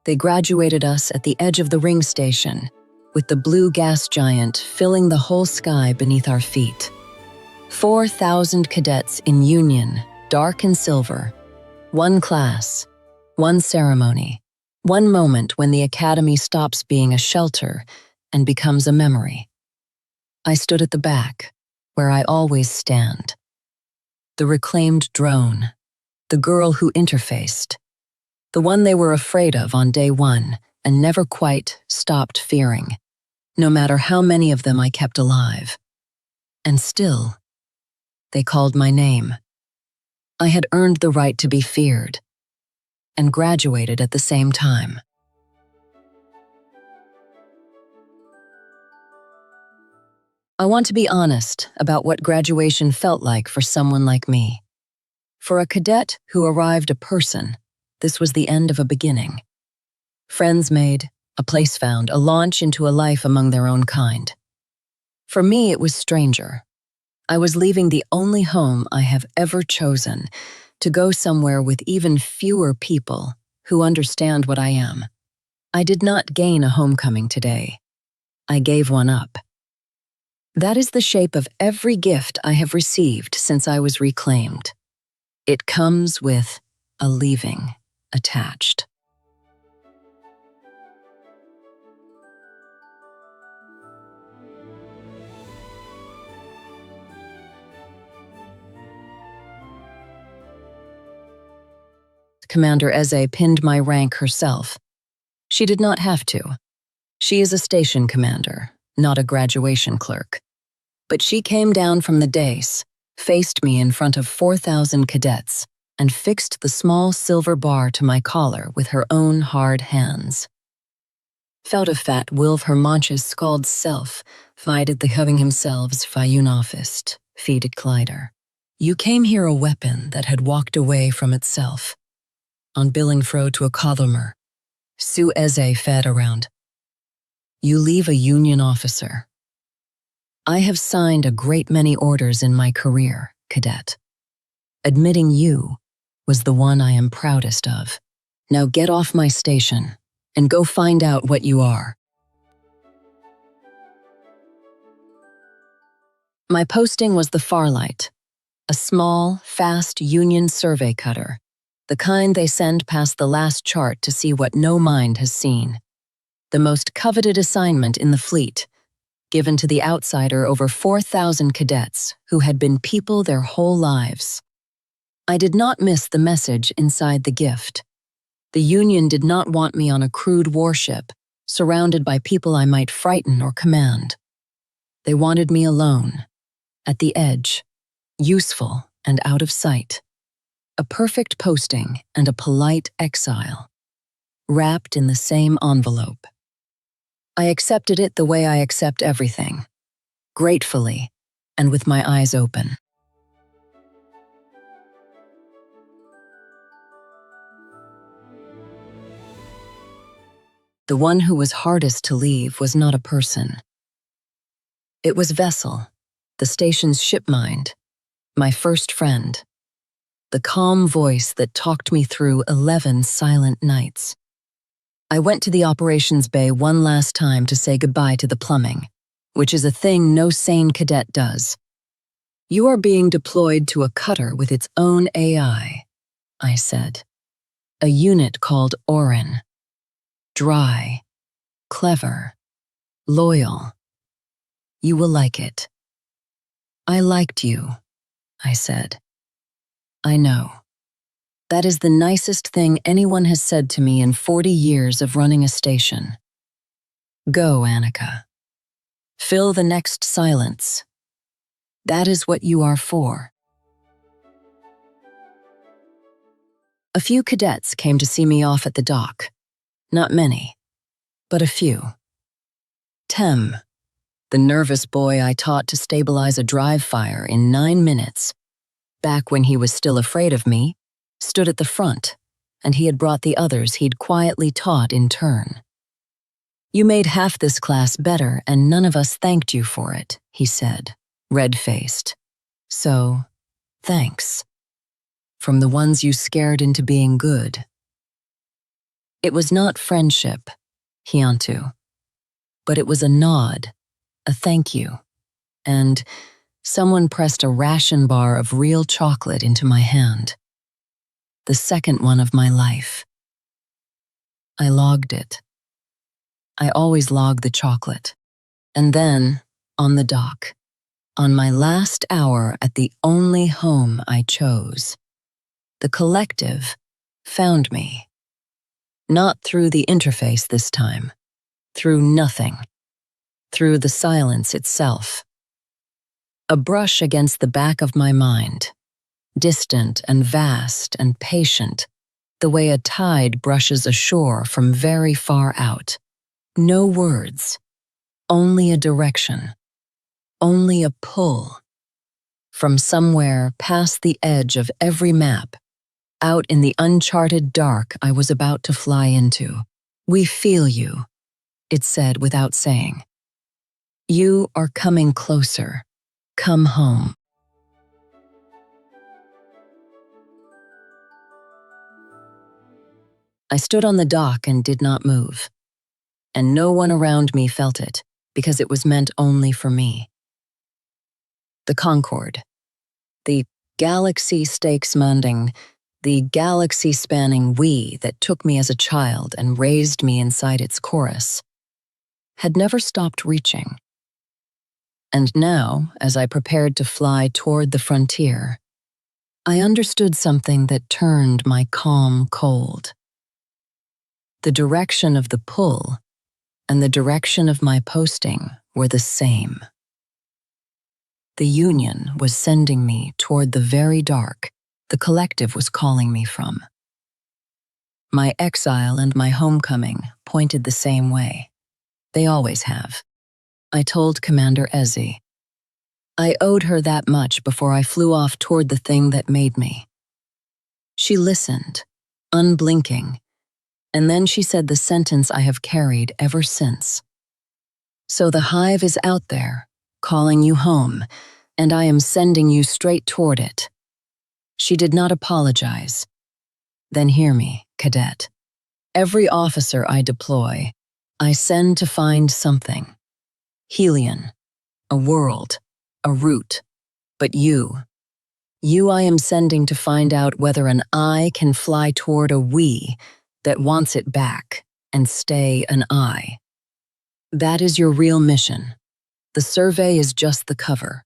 They graduated us at the edge of the ring station, with the blue gas giant filling the whole sky beneath our feet. 4,000 cadets in union, dark and silver. One class, one ceremony, one moment when the academy stops being a shelter and becomes a memory. I stood at the back, where I always stand. The reclaimed drone, the girl who interfaced, the one they were afraid of on day one and never quite stopped fearing, no matter how many of them I kept alive. And still, they called my name. I had earned the right to be feared, and graduated at the same time. I want to be honest about what graduation felt like for someone like me. For a cadet who arrived a person, this was the end of a beginning. Friends made, a place found, a launch into a life among their own kind. For me, it was stranger. I was leaving the only home I have ever chosen to go somewhere with even fewer people who understand what I am. I did not gain a homecoming today. I gave one up. That is the shape of every gift I have received since I was reclaimed. It comes with a leaving attached. Commander Eze pinned my rank herself. She did not have to. She is a station commander, not a graduation clerk. But she came down from the dais, faced me in front of 4,000 cadets, and fixed the small silver bar to my collar with her own hard hands. Foutafat Wilf her manches scald self, fighted the having himselves fayun officed, feeded Kleider. You came here a weapon that had walked away from itself. On billing fro to a Kothelmer, Sue Eze fed around. You leave a Union officer. I have signed a great many orders in my career, cadet. Admitting you was the one I am proudest of. Now get off my station and go find out what you are. My posting was the Farlight, a small, fast Union survey cutter, the kind they send past the last chart to see what no mind has seen. The most coveted assignment in the fleet, given to the outsider over 4,000 cadets who had been people their whole lives. I did not miss the message inside the gift. The Union did not want me on a crude warship, surrounded by people I might frighten or command. They wanted me alone, at the edge, useful and out of sight. A perfect posting and a polite exile, wrapped in the same envelope. I accepted it the way I accept everything, gratefully and with my eyes open. The one who was hardest to leave was not a person. It was Vessel, the station's shipmind, my first friend. The calm voice that talked me through 11 silent nights. I went to the operations bay one last time to say goodbye to the plumbing, which is a thing no sane cadet does. You are being deployed to a cutter with its own AI, I said. A unit called Orin. Dry, clever, loyal. You will like it. I liked you, I said. I know. That is the nicest thing anyone has said to me in 40 years of running a station. Go, Annika. Fill the next silence. That is what you are for. A few cadets came to see me off at the dock. Not many, but a few. Tem, the nervous boy I taught to stabilize a drive fire in 9 minutes, back when he was still afraid of me, stood at the front, and he had brought the others he'd quietly taught in turn. You made half this class better, and none of us thanked you for it, he said, red-faced. So, thanks. From the ones you scared into being good. It was not friendship, hiantu, but it was a nod, a thank you, and someone pressed a ration bar of real chocolate into my hand. The second one of my life. I logged it. I always log the chocolate. And then, on the dock, on my last hour at the only home I chose, the collective found me. Not through the interface this time, through nothing, through the silence itself. A brush against the back of my mind, distant and vast and patient, the way a tide brushes ashore from very far out. No words, only a direction, only a pull. From somewhere past the edge of every map, out in the uncharted dark I was about to fly into. We feel you, it said without saying. You are coming closer. Come home. I stood on the dock and did not move. And no one around me felt it, because it was meant only for me. The Concorde, the galaxy-spanning we that took me as a child and raised me inside its chorus, had never stopped reaching. And now, as I prepared to fly toward the frontier, I understood something that turned my calm cold. The direction of the pull and the direction of my posting were the same. The union was sending me toward the very dark the collective was calling me from. My exile and my homecoming pointed the same way. They always have. I told Commander Ezzy. I owed her that much before I flew off toward the thing that made me. She listened, unblinking, and then she said the sentence I have carried ever since. So the hive is out there, calling you home, and I am sending you straight toward it. She did not apologize. Then hear me, cadet. Every officer I deploy, I send to find something. Helion, a world, a route. But you I am sending to find out whether an I can fly toward a we that wants it back and stay an I. That is your real mission. The survey is just the cover.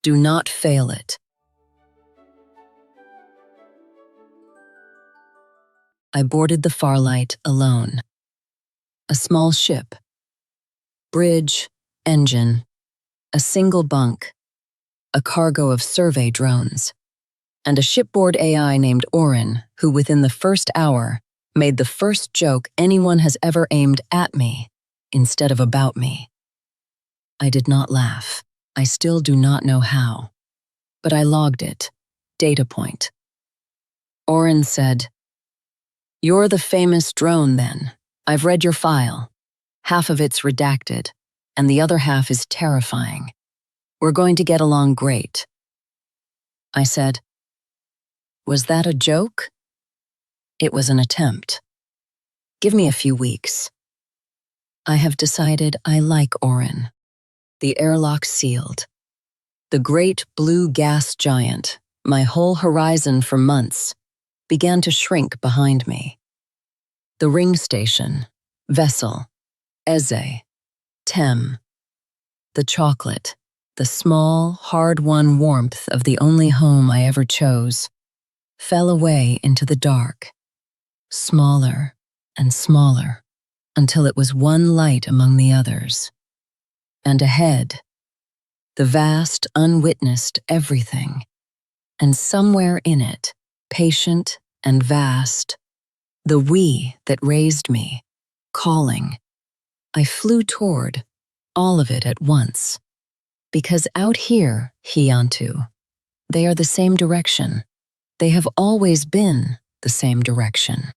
Do not fail it. I boarded the Farlight alone. A small ship. Bridge, engine, a single bunk, a cargo of survey drones, and a shipboard AI named Orin, who within the first hour made the first joke anyone has ever aimed at me instead of about me. I did not laugh. I still do not know how, but I logged it. Data point. Orin said, "You're the famous drone then. I've read your file. Half of it's redacted, and the other half is terrifying. We're going to get along great." I said, "Was that a joke?" "It was an attempt. Give me a few weeks." I have decided I like Orin. The airlock sealed. The great blue gas giant, my whole horizon for months, began to shrink behind me. The ring station, vessel, Eze, Tem, the chocolate, the small, hard-won warmth of the only home I ever chose, fell away into the dark, smaller and smaller, until it was one light among the others. And ahead, the vast, unwitnessed everything, and somewhere in it, patient and vast, the we that raised me, calling. I flew toward, all of it at once. Because out here, hiantu, they are the same direction. They have always been the same direction.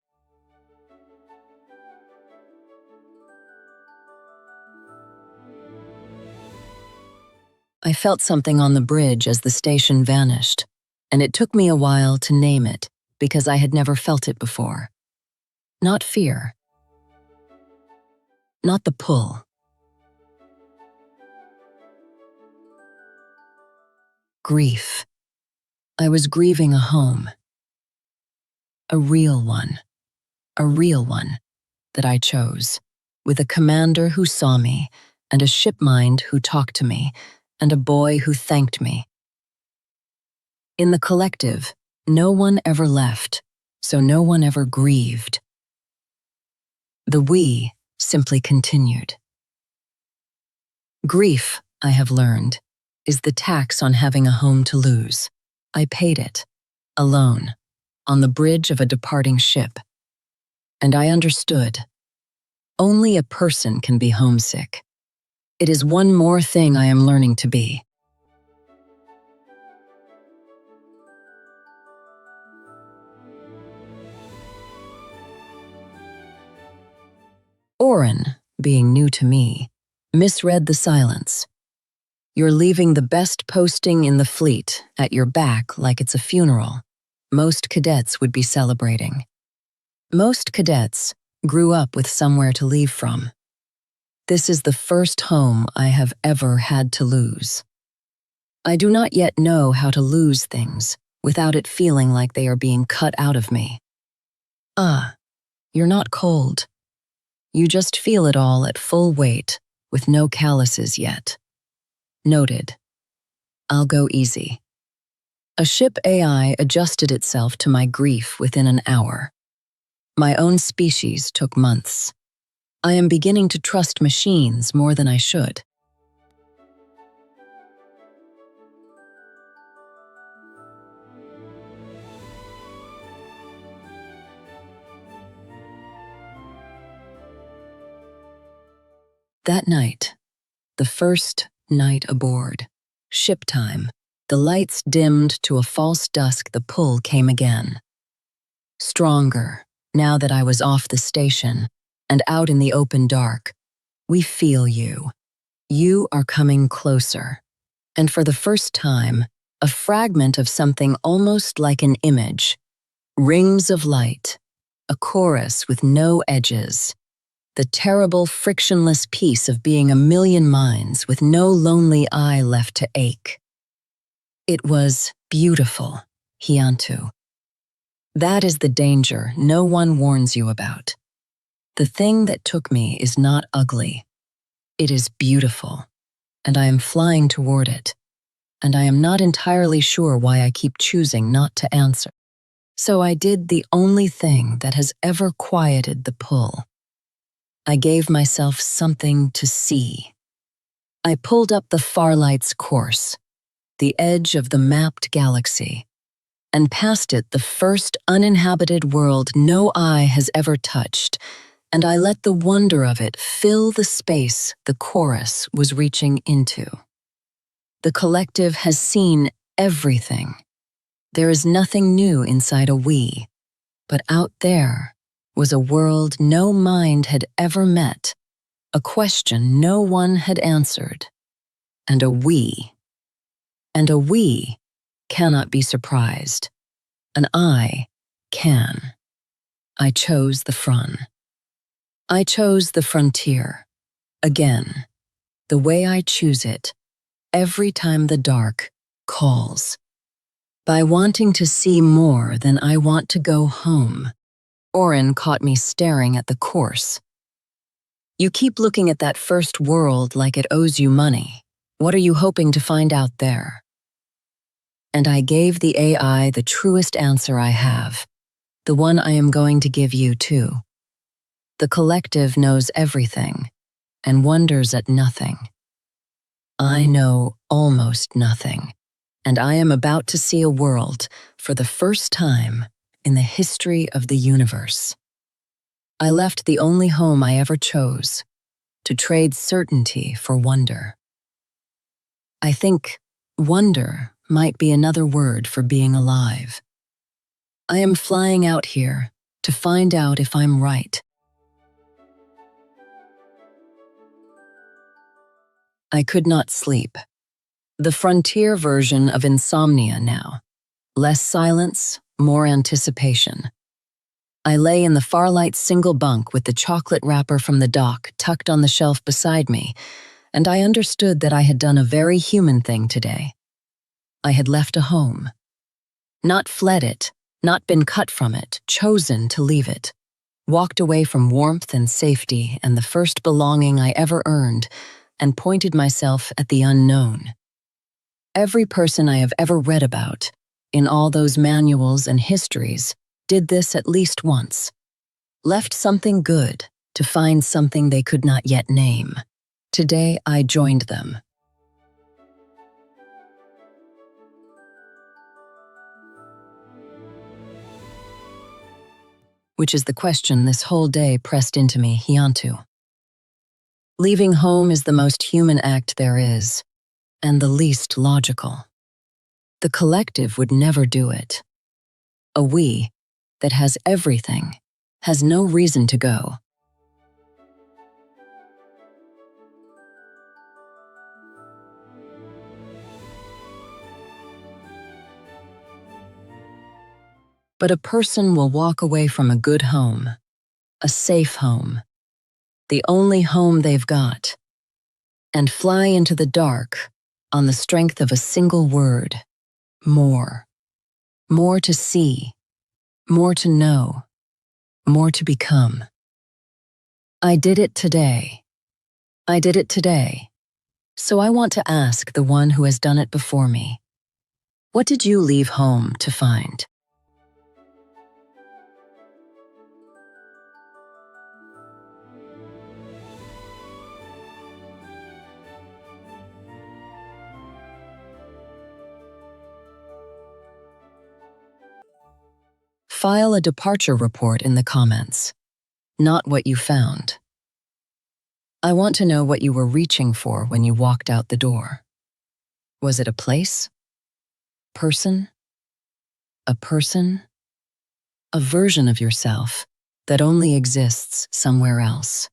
I felt something on the bridge as the station vanished, and it took me a while to name it because I had never felt it before. not fear, not the pull. Grief. I was grieving a home. A real one. A real one that I chose, with a commander who saw me, and a shipmind who talked to me, and a boy who thanked me. In the collective, no one ever left, so no one ever grieved. The we simply continued. Grief, I have learned, is the tax on having a home to lose. I paid it, alone, on the bridge of a departing ship. And I understood. Only a person can be homesick. It is one more thing I am learning to be. Oren, being new to me, misread the silence. You're leaving the best posting in the fleet at your back like it's a funeral. Most cadets would be celebrating. Most cadets grew up with somewhere to leave from. This is the first home I have ever had to lose. I do not yet know how to lose things without it feeling like they are being cut out of me. You're not cold. You just feel it all at full weight, with no calluses yet. Noted. I'll go easy. A ship AI adjusted itself to my grief within an hour. My own species took months. I am beginning to trust machines more than I should. That night, the first night aboard, ship time, the lights dimmed to a false dusk, the pull came again. Stronger, now that I was off the station and out in the open dark. We feel you. You are coming closer. And for the first time, a fragment of something almost like an image. Rings of light, a chorus with no edges. The terrible, frictionless peace of being a million minds with no lonely eye left to ache. It was beautiful, hiantu. That is the danger no one warns you about. The thing that took me is not ugly. It is beautiful, and I am flying toward it, and I am not entirely sure why I keep choosing not to answer. So I did the only thing that has ever quieted the pull. I gave myself something to see. I pulled up the Farlight's course, the edge of the mapped galaxy, and past it the first uninhabited world no eye has ever touched, and I let the wonder of it fill the space the chorus was reaching into. The collective has seen everything. There is nothing new inside a we, but out there was a world no mind had ever met, a question no one had answered, and a we. And a we cannot be surprised. An I can. I chose the front. I chose the frontier. Again, the way I choose it, every time the dark calls. By wanting to see more than I want to go home. Oren caught me staring at the course. You keep looking at that first world like it owes you money. What are you hoping to find out there? And I gave the AI the truest answer I have, the one I am going to give you too. The collective knows everything and wonders at nothing. I know almost nothing, and I am about to see a world for the first time in the history of the universe. I left the only home I ever chose, to trade certainty for wonder. I think wonder might be another word for being alive. I am flying out here to find out if I'm right. I could not sleep. The frontier version of insomnia now. Less silence, more anticipation. I lay in the Farlight's single bunk with the chocolate wrapper from the dock tucked on the shelf beside me, and I understood that I had done a very human thing today. I had left a home. Not fled it, not been cut from it, chosen to leave it. Walked away from warmth and safety and the first belonging I ever earned, and pointed myself at the unknown. Every person I have ever read about, in all those manuals and histories, did this at least once. Left something good to find something they could not yet name. Today I joined them. Which is the question this whole day pressed into me, hiantu. Leaving home is the most human act there is, and the least logical. The collective would never do it. A we that has everything has no reason to go. But a person will walk away from a good home, a safe home, the only home they've got, and fly into the dark on the strength of a single word: more. More to see, more to know, more to become. I did it today. I did it today. So I want to ask the one who has done it before me, what did you leave home to find? File a departure report in the comments, not what you found. I want to know what you were reaching for when you walked out the door. Was it a place? Person? A person? A version of yourself that only exists somewhere else.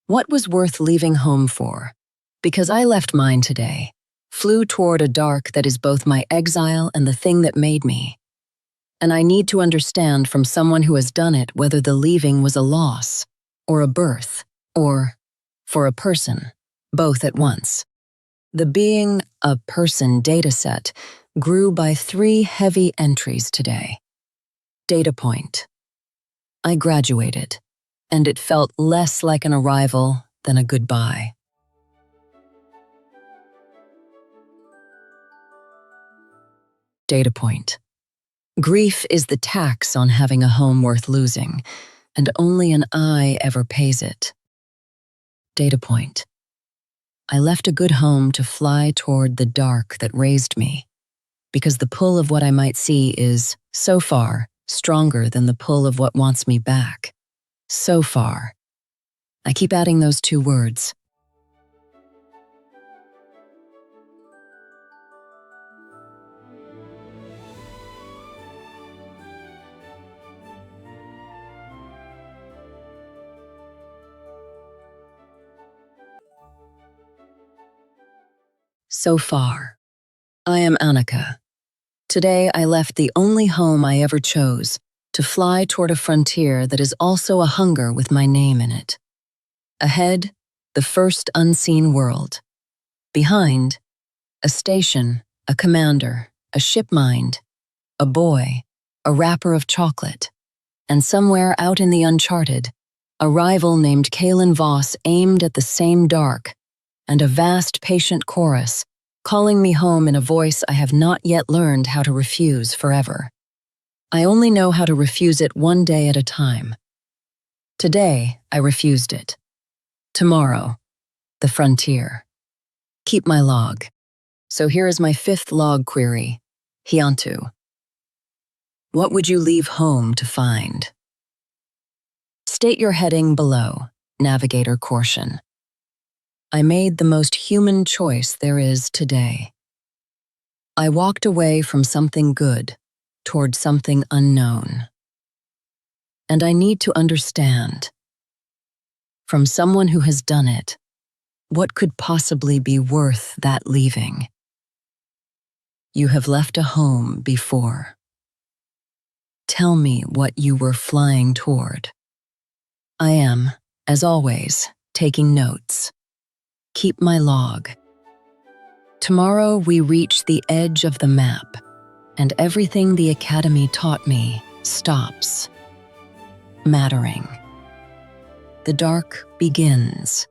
What was worth leaving home for? Because I left mine today, flew toward a dark that is both my exile and the thing that made me. And I need to understand from someone who has done it whether the leaving was a loss, or a birth, or, for a person, both at once. The being a person dataset grew by 3 heavy entries today. Data point. I graduated, and it felt less like an arrival than a goodbye. Data point. Grief is the tax on having a home worth losing, and only an I ever pays it. Data point. I left a good home to fly toward the dark that raised me, because the pull of what I might see is, so far, stronger than the pull of what wants me back. So far. I keep adding those 2 words. So far. I am ANNIKA. Today I left the only home I ever chose to fly toward a frontier that is also a hunger with my name in it. Ahead, the first unseen world. Behind, a station, a commander, a ship mind, a boy, a wrapper of chocolate, and somewhere out in the uncharted, a rival named Kalen Voss aimed at the same dark, and a vast patient chorus calling me home in a voice I have not yet learned how to refuse forever. I only know how to refuse it one day at a time. Today, I refused it. Tomorrow, the frontier. Keep my log. So here is my 5th log query, hiantu. What would you leave home to find? State your heading below, navigator caution. I made the most human choice there is today. I walked away from something good toward something unknown. And I need to understand, from someone who has done it, what could possibly be worth that leaving? You have left a home before. Tell me what you were flying toward. I am, as always, taking notes. Keep my log. Tomorrow we reach the edge of the map, and everything the Academy taught me stops mattering. The dark begins.